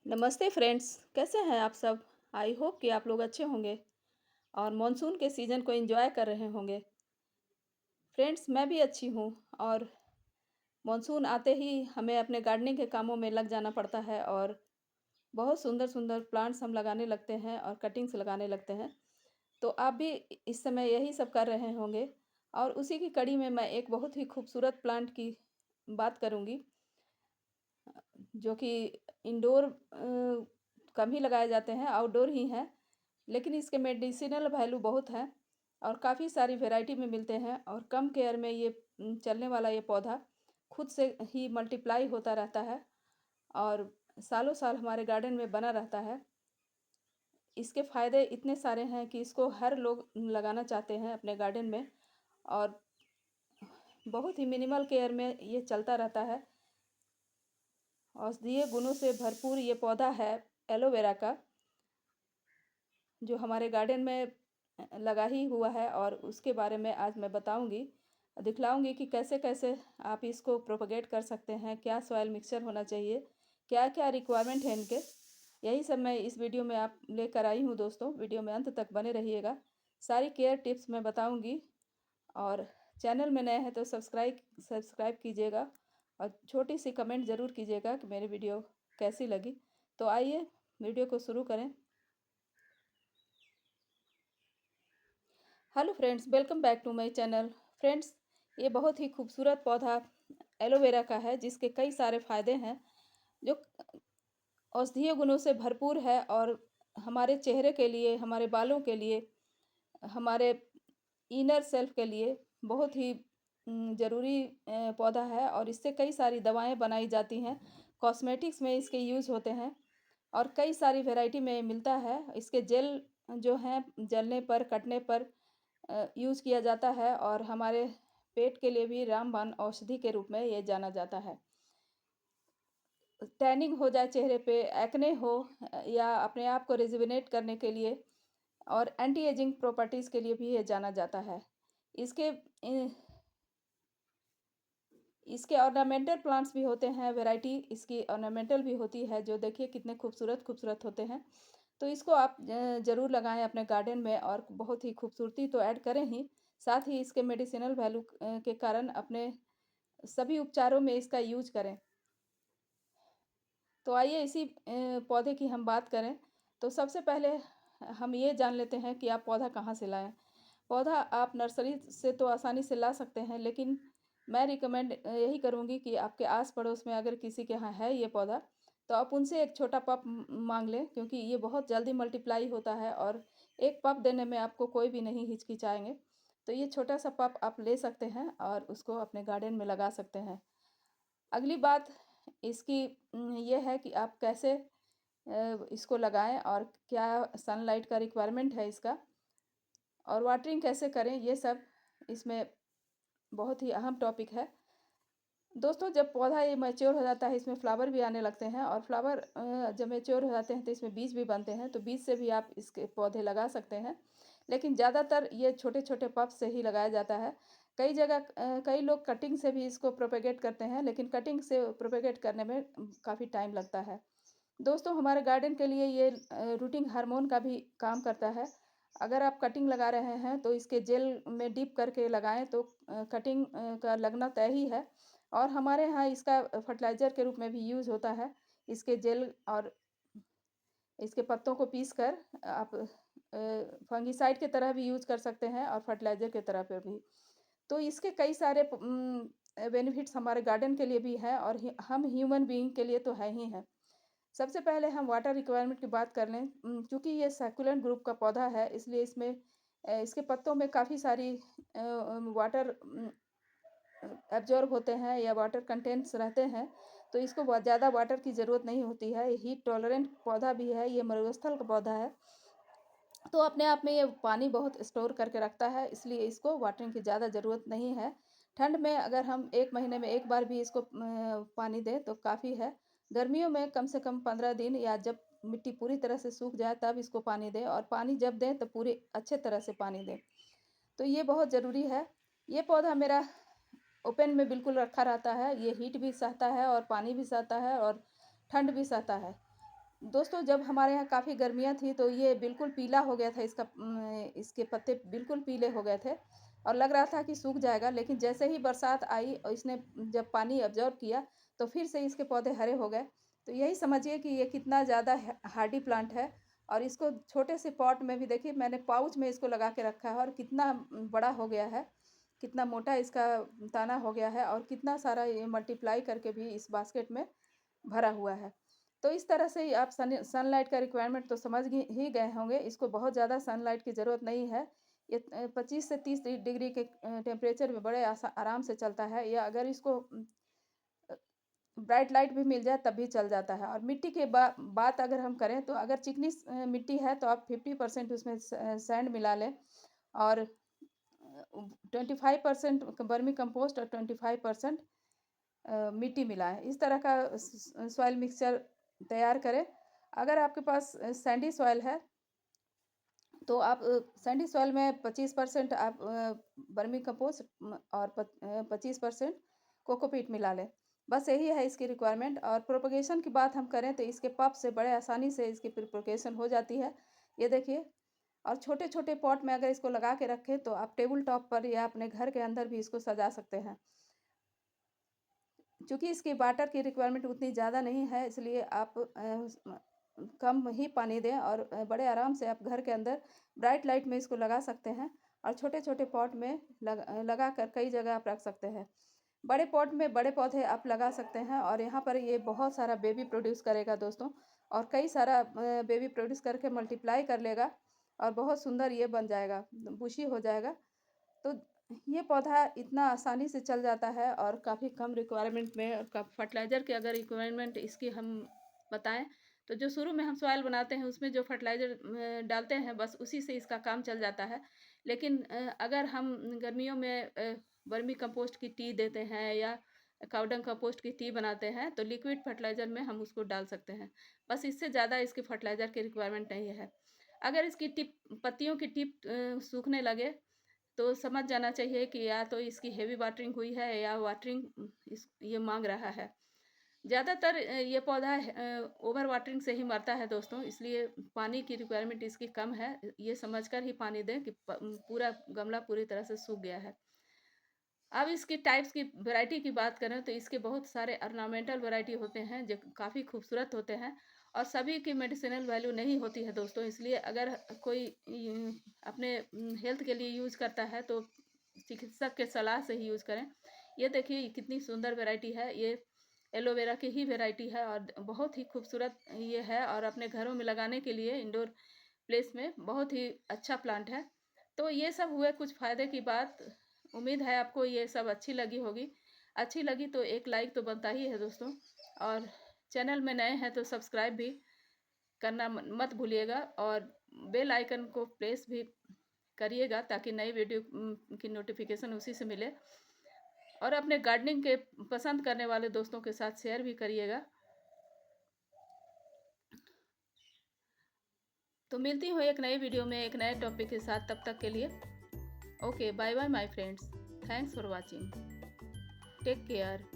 नमस्ते फ्रेंड्स, कैसे हैं आप सब? आई होप कि आप लोग अच्छे होंगे और मॉनसून के सीज़न को एंजॉय कर रहे होंगे। फ्रेंड्स, मैं भी अच्छी हूँ और मॉनसून आते ही हमें अपने गार्डनिंग के कामों में लग जाना पड़ता है और बहुत सुंदर-सुंदर प्लांट्स हम लगाने लगते हैं और कटिंग्स लगाने लगते हैं। तो आप भी इस समय यही सब कर रहे होंगे और उसी की कड़ी में मैं एक बहुत ही खूबसूरत प्लांट की बात करूँगी, जो कि इंडोर कम ही लगाए जाते हैं, आउटडोर ही हैं। लेकिन इसके मेडिसिनल वैल्यू बहुत हैं और काफ़ी सारी वैरायटी में मिलते हैं और कम केयर में ये चलने वाला ये पौधा खुद से ही मल्टीप्लाई होता रहता है और सालों साल हमारे गार्डन में बना रहता है। इसके फ़ायदे इतने सारे हैं कि इसको हर लोग लगाना चाहते हैं अपने गार्डन में और बहुत ही मिनिमल केयर में ये चलता रहता है। औषधीय गुणों से भरपूर ये पौधा है एलोवेरा का, जो हमारे गार्डन में लगा ही हुआ है और उसके बारे में आज मैं बताऊंगी, दिखलाऊंगी कि कैसे-कैसे आप इसको प्रोपेगेट कर सकते हैं, क्या सॉइल मिक्सचर होना चाहिए, क्या-क्या रिक्वायरमेंट है इनके। यही सब मैं इस वीडियो में आप लेकर आई हूँ दोस्तों, वीडियो में अंत तक बने रहिएगा। सारी केयर टिप्स मैं बताऊंगी और चैनल में नए हैं तो सब्सक्राइब कीजिएगा और छोटी सी कमेंट ज़रूर कीजिएगा कि मेरी वीडियो कैसी लगी। तो आइए वीडियो को शुरू करें। Hello friends, welcome back to my channel. Friends, ये बहुत ही खूबसूरत पौधा एलोवेरा का है जिसके कई सारे फायदे हैं, जो औषधीय गुणों से भरपूर है और हमारे चेहरे के लिए, हमारे बालों के लिए, हमारे इनर सेल्फ के लिए बहुत ही ज़रूरी पौधा है और इससे कई सारी दवाएं बनाई जाती हैं। कॉस्मेटिक्स में इसके यूज़ होते हैं और कई सारी वैरायटी में मिलता है। इसके जेल जो हैं जलने पर, कटने पर यूज़ किया जाता है और हमारे पेट के लिए भी रामबाण औषधि के रूप में ये जाना जाता है। टैनिंग हो जाए चेहरे पे, एक्ने हो या अपने आप को रिजुविनेट करने के लिए और एंटी एजिंग प्रॉपर्टीज़ के लिए भी ये जाना जाता है। इसके इसके ऑर्नामेंटल प्लांट्स भी होते हैं, वैरायटी इसकी ऑर्नामेंटल भी होती है, जो देखिए कितने खूबसूरत-खूबसूरत होते हैं। तो इसको आप ज़रूर लगाएँ अपने गार्डन में और बहुत ही खूबसूरती तो ऐड करें ही, साथ ही इसके मेडिसिनल वैल्यू के कारण अपने सभी उपचारों में इसका यूज़ करें। तो आइए इसी पौधे की हम बात करें। तो सबसे पहले हम ये जान लेते हैं कि आप पौधा कहाँ से लाएँ। पौधा आप नर्सरी से तो आसानी से ला सकते हैं, लेकिन मैं रिकमेंड यही करूँगी कि आपके आस-पड़ोस में अगर किसी के यहाँ है ये पौधा, तो आप उनसे एक छोटा पप माँग लें, क्योंकि ये बहुत जल्दी मल्टीप्लाई होता है और एक पप देने में आपको कोई भी नहीं हिचकिचाएँगे। तो ये छोटा-सा पप आप ले सकते हैं और उसको अपने गार्डन में लगा सकते हैं। अगली बात इसकी ये है कि आप कैसे इसको लगाएँ और क्या सनलाइट का रिक्वायरमेंट है इसका और वाटरिंग कैसे करें, ये सब इसमें बहुत ही अहम टॉपिक है। दोस्तों, जब पौधा ये मैच्योर हो जाता है, इसमें फ्लावर भी आने लगते हैं और फ्लावर जब मैच्योर हो जाते हैं तो इसमें बीज भी बनते हैं, तो बीज से भी आप इसके पौधे लगा सकते हैं। लेकिन ज़्यादातर ये छोटे-छोटे पप से ही लगाया जाता है। कई जगह कई लोग कटिंग से भी इसको प्रोपेगेट करते हैं, लेकिन कटिंग से प्रोपेगेट करने में काफ़ी टाइम लगता है। दोस्तों, हमारे गार्डन के लिए ये रूटिंग हार्मोन का भी काम करता है। अगर आप कटिंग लगा रहे हैं तो इसके जेल में डिप करके लगाएँ तो कटिंग का लगना तय ही है और हमारे यहाँ इसका फर्टिलाइज़र के रूप में भी यूज़ होता है। इसके जेल और इसके पत्तों को पीस कर आप फंगिसाइड की तरह भी यूज़ कर सकते हैं और फर्टिलाइज़र की तरह पे भी। तो इसके कई सारे बेनिफिट्स हमारे गार्डन के लिए भी हैं और हम ह्यूमन बीइंग के लिए तो है ही हैं। सबसे पहले हम वाटर रिक्वायरमेंट की बात कर लें। चूँकि ये सैकुलेंट ग्रुप का पौधा है, इसलिए इसमें इसके पत्तों में काफ़ी सारी वाटर एब्ज़ॉर्ब होते हैं या वाटर कंटेंट्स रहते हैं, तो इसको बहुत ज़्यादा वाटर की ज़रूरत नहीं होती है। हीट टॉलरेंट पौधा भी है, ये मरुस्थल का पौधा है, तो अपने आप में ये पानी बहुत स्टोर करके रखता है, इसलिए इसको वाटरिंग की ज़्यादा ज़रूरत नहीं है। ठंड में अगर हम 1 महीने में 1 बार भी इसको पानी दें तो काफ़ी है। गर्मियों में कम से कम 15 दिन या जब मिट्टी पूरी तरह से सूख जाए तब इसको पानी दें और पानी जब दें तो पूरे अच्छे तरह से पानी दें। तो ये बहुत ज़रूरी है। ये पौधा मेरा ओपन में बिल्कुल रखा रहता है, ये हीट भी सहता है और पानी भी सहता है और ठंड भी सहता है। दोस्तों जब हमारे यहाँ काफ़ी गर्मियाँ थी तो ये बिल्कुल पीला हो गया था, इसके पत्ते बिल्कुल पीले हो गए थे और लग रहा था कि सूख जाएगा। लेकिन जैसे ही बरसात आई और इसने जब पानी अब्जॉर्ब किया तो फिर से इसके पौधे हरे हो गए। तो यही समझिए कि ये कितना ज़्यादा हार्डी प्लांट है। और इसको छोटे से पॉट में भी देखिए, मैंने पाउच में इसको लगा के रखा है और कितना बड़ा हो गया है, कितना मोटा इसका ताना हो गया है और कितना सारा ये मल्टीप्लाई करके भी इस बास्केट में भरा हुआ है। तो इस तरह से आप सनलाइट का रिक्वायरमेंट तो समझ ही गए होंगे। इसको बहुत ज़्यादा सनलाइट की ज़रूरत नहीं है। ये 25 से 30 डिग्री के टेम्परेचर में बड़े आराम से चलता है, या अगर इसको ब्राइट लाइट भी मिल जाए तब भी चल जाता है। और मिट्टी के बात अगर हम करें तो अगर चिकनी मिट्टी है तो आप 50% उसमें सैंड मिला लें और 25% वर्मी कंपोस्ट और 25% मिट्टी मिलाएं। इस तरह का सॉइल मिक्सचर तैयार करें। अगर आपके पास सैंडी सॉइल है तो आप सैंडी सॉइल में 25% आप वर्मी कंपोस्ट और 25% कोकोपीट मिला लें। बस यही है इसकी रिक्वायरमेंट। और प्रोपगेशन की बात हम करें तो इसके पप से बड़े आसानी से इसकी प्रोपगेशन हो जाती है, ये देखिए। और छोटे छोटे पॉट में अगर इसको लगा के रखें तो आप टेबल टॉप पर या अपने घर के अंदर भी इसको सजा सकते हैं। चूँकि इसकी वाटर की रिक्वायरमेंट उतनी ज़्यादा नहीं है, इसलिए आप कम ही पानी दें और बड़े आराम से आप घर के अंदर ब्राइट लाइट में इसको लगा सकते हैं और छोटे छोटे पॉट में लगा कर कई जगह आप रख सकते हैं। बड़े पॉट में बड़े पौधे आप लगा सकते हैं और यहाँ पर ये बहुत सारा बेबी प्रोड्यूस करेगा दोस्तों, और कई सारा बेबी प्रोड्यूस करके मल्टीप्लाई कर लेगा और बहुत सुंदर ये बन जाएगा, बुशी हो जाएगा। तो ये पौधा इतना आसानी से चल जाता है और काफ़ी कम रिक्वायरमेंट में। और फर्टिलाइज़र की अगर रिक्वायरमेंट इसकी हम बताएं तो जो शुरू में हम सॉइल बनाते हैं उसमें जो फर्टिलाइज़र डालते हैं बस उसी से इसका काम चल जाता है। लेकिन अगर हम गर्मियों में वर्मी कंपोस्ट की टी देते हैं या काउडंग कंपोस्ट की टी बनाते हैं तो लिक्विड फर्टिलाइज़र में हम उसको डाल सकते हैं। बस इससे ज़्यादा इसकी फर्टिलाइज़र की रिक्वायरमेंट नहीं है। अगर इसकी पत्तियों की टिप सूखने लगे तो समझ जाना चाहिए कि या तो इसकी हेवी वाटरिंग हुई है या वाटरिंग ये मांग रहा है। ज़्यादातर ये पौधा ओवर वाटरिंग से ही मरता है दोस्तों, इसलिए पानी की रिक्वायरमेंट इसकी कम है। ये समझकर ही पानी दें कि पूरा गमला पूरी तरह से सूख गया है। अब इसकी टाइप्स की वैरायटी की बात करें तो इसके बहुत सारे ऑर्नामेंटल वैरायटी होते हैं जो काफ़ी खूबसूरत होते हैं और सभी की मेडिसिनल वैल्यू नहीं होती है दोस्तों। इसलिए अगर कोई अपने हेल्थ के लिए यूज़ करता है तो चिकित्सक के सलाह से ही यूज़ करें। ये देखिए कितनी सुंदर वैरायटी है, ये एलोवेरा की ही वैरायटी है और बहुत ही खूबसूरत ये है और अपने घरों में लगाने के लिए इंडोर प्लेस में बहुत ही अच्छा प्लांट है। तो ये सब हुए कुछ फ़ायदे की बात। उम्मीद है आपको ये सब अच्छी लगी होगी। अच्छी लगी तो एक लाइक तो बनता ही है दोस्तों, और चैनल में नए हैं तो सब्सक्राइब भी करना मत भूलिएगा और बेल आइकन को प्रेस भी करिएगा ताकि नई वीडियो की नोटिफिकेशन उसी से मिले। और अपने गार्डनिंग के पसंद करने वाले दोस्तों के साथ शेयर भी करिएगा। तो मिलती हूँ एक नई वीडियो में एक नए टॉपिक के साथ, तब तक के लिए okay bye bye my friends, thanks for watching, take care.